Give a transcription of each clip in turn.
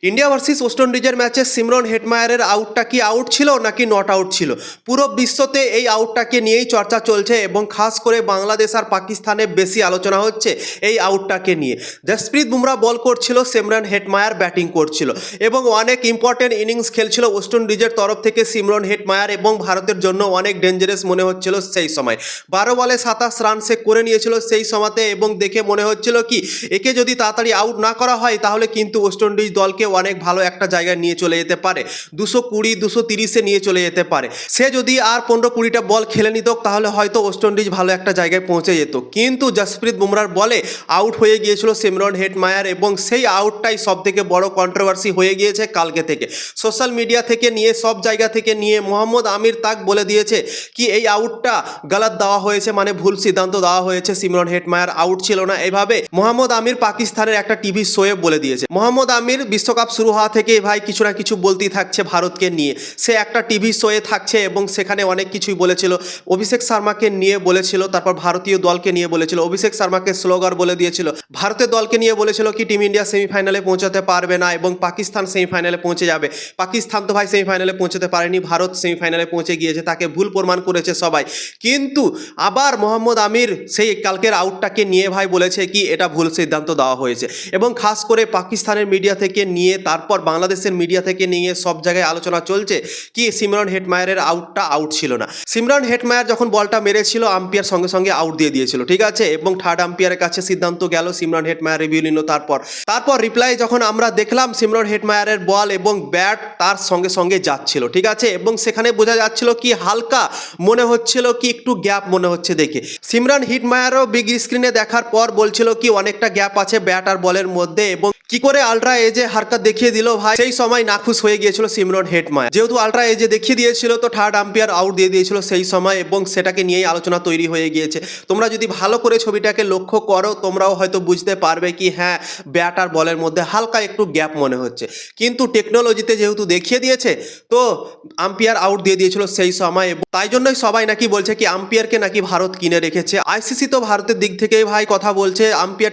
India versus West ইন্ডিজের ম্যাচে সিমরন হেটমায়ারের আউটটা কি আউট ছিল নাকি নট আউট ছিল, পুরো বিশ্বতে এই আউটটাকে নিয়েই চর্চা চলছে এবং খাস করে বাংলাদেশ আর পাকিস্তানে বেশি আলোচনা হচ্ছে এই আউটটাকে নিয়ে। জসপ্রীত বুমরা বল করছিল, সিমরন হেটমায়ার ব্যাটিং করছিল এবং অনেক ইম্পর্টেন্ট ইনিংস খেলছিল ওয়েস্ট ইন্ডিজের তরফ থেকে সিমরন হেটমায়ার এবং ভারতের জন্য অনেক ডেঞ্জারাস মনে হচ্ছিল সেই সময়। 12 বলে 27 রান সে করে নিয়েছিল সেই সময়তে এবং দেখে মনে হচ্ছিল কি একে যদি তাড়াতাড়ি আউট না করা হয় তাহলে কিন্তু ওয়েস্ট ইন্ডিজ দলকে অনেক ভালো একটা জায়গায় নিয়ে চলে যেতে পারে, 220 230-এ নিয়ে চলে যেতে পারে। সে যদি আর 15-20টা বল খেলে নিত তাহলে হয়তো ওয়েস্ট ইন্ডিজ ভালো একটা জায়গায় পৌঁছে যেত, কিন্তু জসপ্রীত বুমরার বলে আউট হয়ে গিয়েছিল সিমরন হেটমায়ার এবং সেই আউটটাই সব থেকে বড় কন্ট্রোভার্সি হয়ে গিয়েছে কালকে থেকে। সোশ্যাল মিডিয়া থেকে নিয়ে সব জায়গা থেকে নিয়ে মোহাম্মদ আমির তাক বলে দিয়েছে কি এই আউটটা গলত দেওয়া হয়েছে, মানে ভুল সিদ্ধান্ত দেওয়া হয়েছে, সিমরন হেটমায়ার আউট ছিল না। এভাবে মোহাম্মদ আমির পাকিস্তানের একটা টিভি শোয়ে বলে দিয়েছে। মোহাম্মদ আমির বিশ্বকাপ শুরু হওয়া থেকে ভাই কিছু না কিছু বলতেই থাকছে ভারতকে নিয়ে, সে একটা টিভি শোয়ে থাকছে এবং সেখানে অনেক কিছুই বলেছিল। অভিষেক শর্মাকে নিয়ে বলেছিল, তারপর ভারতীয় দলকে নিয়ে বলেছিল, অভিষেক শর্মাকে স্লোগার বলে দিয়েছিল, ভারতের দলকে নিয়ে বলেছিল কি টিম ইন্ডিয়া সেমিফাইনালে পৌঁছাতে পারবে না এবং পাকিস্তান সেমিফাইনালে পৌঁছে যাবে। পাকিস্তান তো ভাই সেমিফাইনালে পৌঁছাতে পারেনি, ভারত সেমিফাইনালে পৌঁছে গিয়েছে, তাকে ভুল প্রমাণ করেছে সবাই। কিন্তু আবার মোহাম্মদ আমির সেই কালকের আউটটাকে নিয়ে ভাই বলেছে কি এটা ভুল সিদ্ধান্ত দেওয়া হয়েছে এবং খাস করে পাকিস্তানের মিডিয়া থেকে নিয়ে তারপর বাংলাদেশের মিডিয়া থেকে নিয়ে সব জায়গায় আলোচনা চলছে কি সিমরন হেটমায়ারের আউটটা আউট ছিল না। সিমরন হেটমায়ার যখন বলটা মেরেছিল আম্পায়ার সঙ্গে সঙ্গে আউট দিয়ে দিয়েছিল, ঠিক আছে, এবং থার্ড আম্পায়ারের কাছে সিদ্ধান্ত গেল, সিমরন হেটমায়ার রিভিউ নিল। তারপর রিপ্লাই যখন আমরা দেখলাম সিমরন হেটমায়ারের বল এবং ব্যাট তার সঙ্গে সঙ্গে যাচ্ছিল, ঠিক আছে, এবং সেখানে বোঝা যাচ্ছিল কি হালকা মনে হচ্ছিল কি একটু গ্যাপ মনে হচ্ছে দেখে। সিমরন হেটমায়ারও বিগ স্ক্রিনে দেখার পর বলছিল কি অনেকটা গ্যাপ আছে ব্যাট আর বলের মধ্যে এবং কি করে আলট্রা এজে হারকাত দেখিয়ে দিল ভাই, সেই সময় নাখুশ হয়ে গিয়েছিল সিমরন হেটমায়ার। যেহেতু আলট্রা এজে দেখিয়ে দিয়েছিল তো থার্ড আম্পায়ার আউট দিয়ে দিয়েছিল সেই সময় এবং সেটাকে নিয়েই আলোচনা তৈরি হয়ে গিয়েছে। তোমরা যদি ভালো করে ছবিটাকে লক্ষ্য করো তোমরাও হয়তো বুঝতে পারবে কি হ্যাঁ ব্যাট আর বলের মধ্যে হালকা একটু গ্যাপ মনে হচ্ছে, কিন্তু টেকনোলজিতে যেহেতু দেখিয়ে দিয়েছে তো আম্পায়ার আউট দিয়ে দিয়েছিল সেই সময়। তাই জন্যই সবাই নাকি বলছে কি আম্পায়ারকে নাকি ভারত কিনে রেখেছে। আইসিসি তো ভারতের দিক থেকেই ভাই কথা বলছে,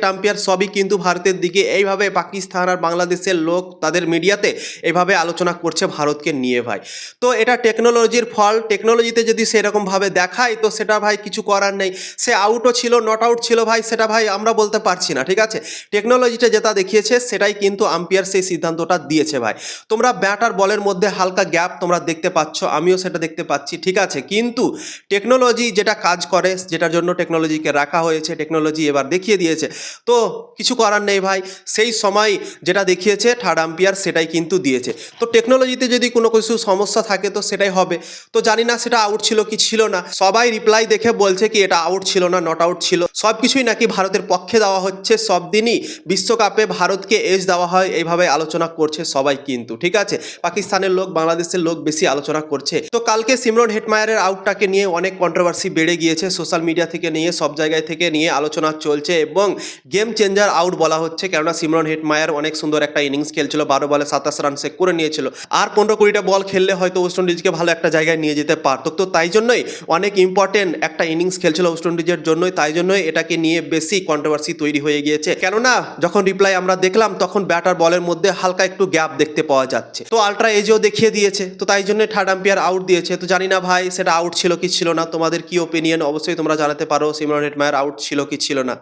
টাম্পিয়ার সবই কিন্তু ভারতের দিকে। এইভাবে পাকিস্তান আর বাংলাদেশের লোক তাদের মিডিয়াতে এইভাবে আলোচনা করছে ভারতকে নিয়ে ভাই। তো এটা টেকনোলজির ফল, টেকনোলজিতে যদি সেরকমভাবে দেখায় তো সেটা ভাই কিছু করার নেই। সে আউটও ছিল নট আউট ছিল ভাই সেটা ভাই আমরা বলতে পারছি না, ঠিক আছে। টেকনোলজিটা যেটা দেখিয়েছে সেটাই কিন্তু আম্পায়ার সেই সিদ্ধান্তটা দিয়েছে ভাই। তোমরা ব্যাট আর বলের মধ্যে হালকা গ্যাপ তোমরা দেখতে পাচ্ছ, আমিও সেটা দেখতে পাচ্ছি, ঠিক আছে, কিন্তু টেকনোলজি যেটা কাজ করে, যেটার জন্য টেকনোলজিকে রাখা হয়েছে, টেকনোলজি এবার দেখিয়ে দিয়েছে, তো কিছু করার নেই ভাই। সেই সময় যেটা দেখিয়েছে থার্ড আম্পায়ার সেটাই কিন্তু দিয়েছে। তো টেকনোলজিতে যদি কোনো কিছু সমস্যা থাকে তো সেটাই হবে। তো জানি না সেটা আউট ছিল কি ছিল না, সবাই রিপ্লাই দেখে বলছে কি এটা আউট ছিল না নট আউট ছিল, সব কিছুই নাকি ভারতের পক্ষে দেওয়া হচ্ছে। সব দিনই বিশ্বকাপে ভারতকে এজ দেওয়া হয় এইভাবে আলোচনা করছে সবাই কিন্তু, ঠিক আছে, পাকিস্তানের লোক বাংলাদেশের লোক বেশি আলোচনা করছে। তো কালকে সিমরন হেটমায়ারের আউটটাকে নিয়ে অনেক কন্ট্রোভার্সি বেড়ে গিয়েছে, সোশ্যাল মিডিয়া থেকে নিয়ে সব জায়গায় থেকে নিয়ে আলোচনা চলছে এবং গেম চেঞ্জার আউট বলা হচ্ছে, কেননা সিমরন হেটমায়ার অনেক সুন্দর একটা ইনিংস খেলছিল, 12 বলে 27 রান সে করে নিয়েছিল, আর 15-20টা বল খেললে হয়তো ওয়েস্ট ইন্ডিজকে ভালো একটা জায়গায় নিয়ে যেতে পারত। তো তাই জন্যই অনেক ইম্পর্টেন্ট একটা ইনিংস খেলছিল ওয়েস্ট ইন্ডিজের জন্যই, তাই জন্যই এটাকে নিয়ে বেশি কন্ট্রোভার্সি তৈরি হয়ে গিয়েছে। কেননা যখন রিপ্লাই আমরা দেখলাম তখন ব্যাট আর বলের মধ্যে হালকা একটু গ্যাপ দেখতে পাওয়া যাচ্ছে, তো আলট্রা এজেও দেখিয়ে দিয়েছে, তো তাই জন্য থার্ড আম্পায়ার আউট দিয়েছে। তো জানি না ভাই সেটা আউট ছিল কি ছিল না, তোমাদের কি ওপিনিয়ন অবশ্যই তোমরা জানাতে পারো, সিমরন হেটমায়ার আউট ছিল কি ছিল না।